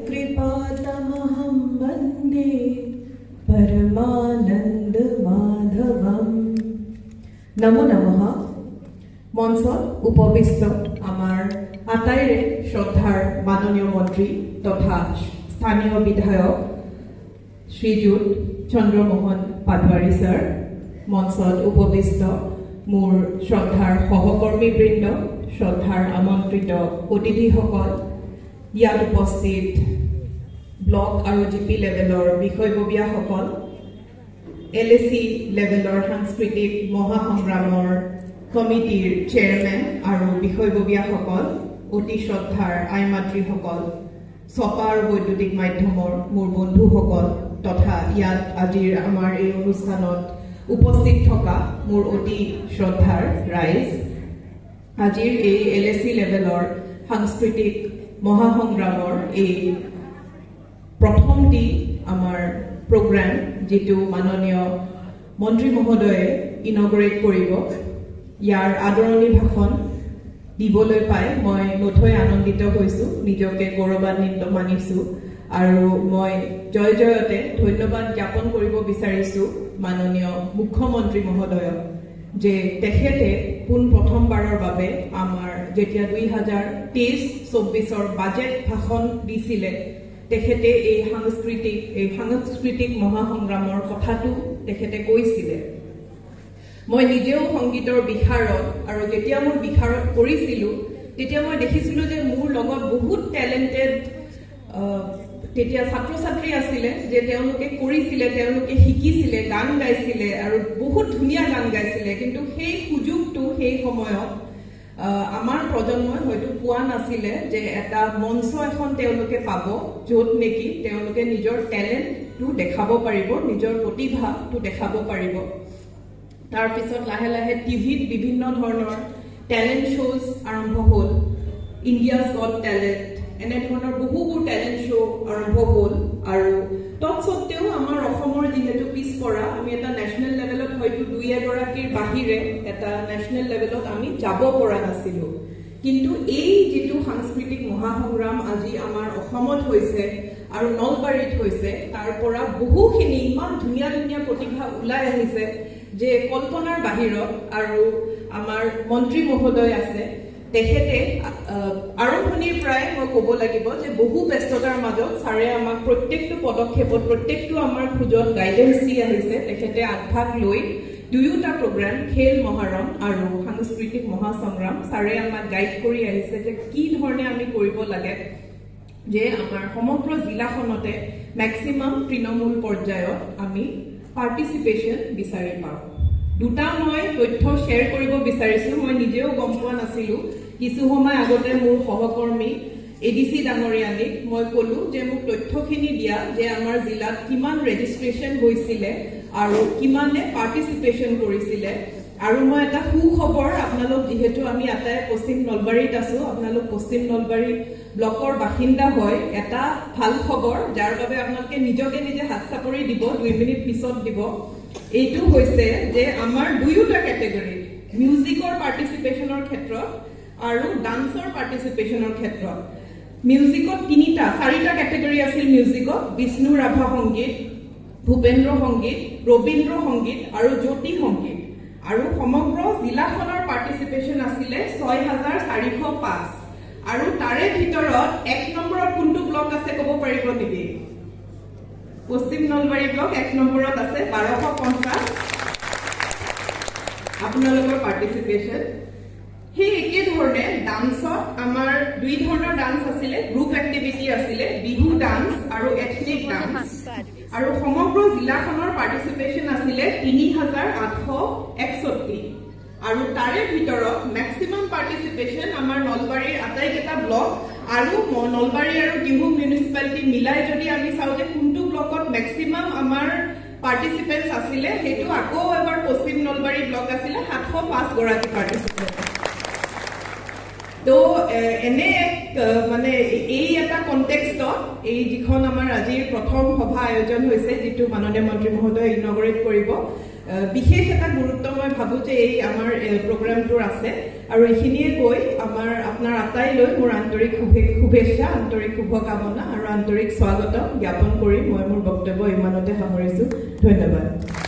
कृपातमहं वन्दे परमानन्द माधवम्। नमो नमः। মঞ্চত উপবিষ্ট আমাৰ আটাইৰে শ্ৰদ্ধাৰ মাননীয় মন্ত্ৰী তথা স্থানীয় বিধায়ক শ্ৰীযুত চন্দ্ৰমোহন পাটোৱাৰী ছাৰ, মঞ্চত উপবিষ্ট মোৰ শ্ৰদ্ধাৰ সহকৰ্মীবৃন্দ, শ্ৰদ্ধাৰ আমন্ত্ৰিত অতিথিসকল, ইয়াত উপস্থিত ব্লক আৰু জিপি লেভেলৰ বিষয়ববীয়াসকল, LAC লেভেলৰ সাংস্কৃতিক মহাসংগ্ৰামৰ কমিটিৰ চেয়াৰমেন আৰু বিষয়ববীয়াসকল, অতি শ্ৰদ্ধাৰ আই মাতৃসকল, ছপা আৰু বৈদ্যুতিক মাধ্যমৰ মোৰ বন্ধুসকল তথা ইয়াত আজিৰ আমাৰ এই অনুষ্ঠানত উপস্থিত থকা মোৰ অতি শ্ৰদ্ধাৰ ৰাইজ, আজিৰ এই LAC লেভেলৰ সাংস্কৃতিক মহাসংগ্ৰামৰ এই প্ৰথমটি আমাৰ প্ৰগ্ৰাম, যিটো মাননীয় মন্ত্ৰী মহোদয়ে ইনগ্ৰেট কৰিব, ইয়াৰ আদৰণি ভাষণ দিবলৈ পাই মই নথৈ আনন্দিত হৈছোঁ, নিজকে গৌৰৱান্বিত মানিছোঁ আৰু মই জয় জয়তে ধন্যবাদ জ্ঞাপন কৰিব বিচাৰিছোঁ মাননীয় মুখ্যমন্ত্ৰী মহোদয়ক, যে তেখেতে প্ৰথমবাৰৰ বাবে আমাৰ যেতিয়া 2023-24 বাজেট ভাষণ দিছিলে, তেখেতে এই সাংস্কৃতিক মহাসংগ্ৰামৰ কথাটো তেখেতে কৈছিলে। মই নিজেও সংগীতৰ বিশাৰদ আৰু যেতিয়া মই বিশাৰদ কৰিছিলোঁ তেতিয়া মই দেখিছিলোঁ যে মোৰ লগত বহুত টেলেণ্টেড তেতিয়া ছাত্ৰ ছাত্ৰী আছিলে, যে তেওঁলোকে কৰিছিলে, তেওঁলোকে শিকিছিলে, গান গাইছিলে আৰু বহুত ধুনীয়া গান গাইছিলে, কিন্তু সেই সুযোগটো সেই সময়ত আমাৰ প্ৰজন্মই হয়তো পোৱা নাছিলে, যে এটা মঞ্চ এখন তেওঁলোকে পাব য'ত নেকি তেওঁলোকে নিজৰ টেলেণ্টটো দেখাব পাৰিব, নিজৰ প্ৰতিভাটো দেখাব পাৰিব। তাৰপিছত লাহে লাহে টিভিত বিভিন্ন ধৰণৰ টেলেণ্ট শ্ব'জ আৰম্ভ হ'ল, ইণ্ডিয়াজ গট টেলেণ্ট, এনেধৰণৰ বহুবোৰ টেলেণ্ট শ্ব' আৰম্ভ হ'ল আৰু তৎসত্ত্বেও আমাৰ অসমৰ যিহেতু পিছপৰা, আমি এটা নেশ্যনেল লেভেলত হয়তো 2-এগৰাকীৰ বাহিৰে এটা নেশ্যনেল লেভেলত আমি যাব পৰা নাছিলোঁ। কিন্তু এই যিটো সাংস্কৃতিক মহাসংগ্ৰাম আজি আমাৰ অসমত হৈছে আৰু নলবাৰীত হৈছে, তাৰ পৰা বহুখিনি ইমান ধুনীয়া ধুনীয়া প্ৰতিভা ওলাই আহিছে যে কল্পনাৰ বাহিৰত। আৰু আমাৰ মন্ত্ৰী মহোদয় আছে, তেখেতে আৰম্ভণিৰ পৰাই মই ক'ব লাগিব যে বহু ব্যস্ততাৰ মাজত ছাৰে আমাক প্ৰত্যেকটো পদক্ষেপত, প্ৰত্যেকটো আমাৰ খোজত গাইডেঞ্চ দি আহিছে। তেখেতে আগভাগ লৈ দুয়োটা প্ৰগ্ৰাম, খেল মহাৰণ আৰু সাংস্কৃতিক মহাসংগ্ৰাম, ছাৰে আমাক গাইড কৰি আহিছে যে কি ধৰণে আমি কৰিব লাগে, যে আমাৰ সমগ্ৰ জিলাখনতে মেক্সিমাম তৃণমূল পৰ্যায়ত আমি পাৰ্টিচিপেশ্যন বিচাৰি পাওঁ। দুটা মই তথ্য শ্বেয়াৰ কৰিব বিচাৰিছোঁ, মই নিজেও গম পোৱা নাছিলোঁ। কিছু সময় আগতে মোৰ সহকৰ্মী ADC ডাঙৰীয়ানীক মই ক'লোঁ যে মোক তথ্যখিনি দিয়া, যে আমাৰ জিলাত কিমান ৰেজিষ্ট্ৰেশ্যন হৈছিলে আৰু কিমানে পাৰ্টিচিপেশ্যন কৰিছিলে। আৰু মই এটা সুখবৰ, আপোনালোক যিহেতু আমি আটাই পশ্চিম নলবাৰীত আছোঁ, আপোনালোক পশ্চিম নলবাৰী ব্লকৰ বাসিন্দা হয়, এটা ভাল খবৰ, যাৰ বাবে আপোনালোকে নিজকে নিজে হাত চাপৰি দিব, 2 মিনিট পিছত দিব। এইটো হৈছে যে আমাৰ দুয়োটা কেটেগৰী, মিউজিকৰ পাৰ্টিচিপেশ্যনৰ ক্ষেত্ৰত আৰু ডান্সৰ পাৰ্টিচিপেশ্যনৰ ক্ষেত্ৰত, মিউজিকত 4টা কেটেগৰী আছিল মিউজিকত, বিষ্ণু ৰাভা সংগীত, ভূপেন্দ্ৰ সংগীত, ৰবীন্দ্ৰ সংগীত আৰু জ্যোতি সংগীত। আৰু সমগ্ৰ জিলাখনৰ পাৰ্টিচিপেশ্যন আছিলে 6405। আৰু তাৰে ভিতৰত 1 নম্বৰত কোনটো ব্লক আছে ক'ব পাৰিব নেকি? পশ্চিম নলবাৰী ব্লক 1 নম্বৰত আছে, 1250 আপোনালোকৰ পাৰ্টিচিপেশ্যন। সেই একেধৰণে ডান্সত আমাৰ 2 ধৰণৰ ডান্স আছিলে, গ্ৰুপ এক্টিভিটি আছিলে, বিহু ডান্স আৰু এথনিক ডান্স। আৰু সমগ্ৰ জিলাখনৰ পাৰ্টিচিপেশ্যন আছিলে 3861। আৰু তাৰে ভিতৰত মেক্সিমাম পাৰ্টিচিপেশ্যন আমাৰ নলবাৰীৰ আটাইকেইটা ব্লক আৰু নলবাৰী আৰু টিহু মিউনিচিপালিটি মিলাই যদি আমি চাওঁ যে কোনটো ব্লকত মেক্সিমাম আমাৰ পাৰ্টিচিপেণ্টছ আছিলে, সেইটো আকৌ এবাৰ পশ্চিম নলবাৰী ব্লক আছিলে, 705 গৰাকী পাৰ্টিচিপেণ্ট। তো এনে মানে এই এটা কনটেক্সটত এই যিখন আমাৰ আজিৰ প্ৰথম সভা আয়োজন হৈছে, যিটো মাননীয় মন্ত্ৰী মহোদয়ে ইনগ্ৰেট কৰিব, বিশেষ এটা গুৰুত্ব মই ভাবো যে এই আমাৰ প্ৰগ্ৰামটোৰ আছে আৰু এইখিনিয়ে কৈ আপোনাৰ আটাইলৈ মোৰ আন্তৰিক শুভেচ্ছা আন্তৰিক শুভকামনা আৰু আন্তৰিক স্বাগতম জ্ঞাপন কৰি মই মোৰ বক্তব্য ইমানতে সামৰিছো ধন্যবাদ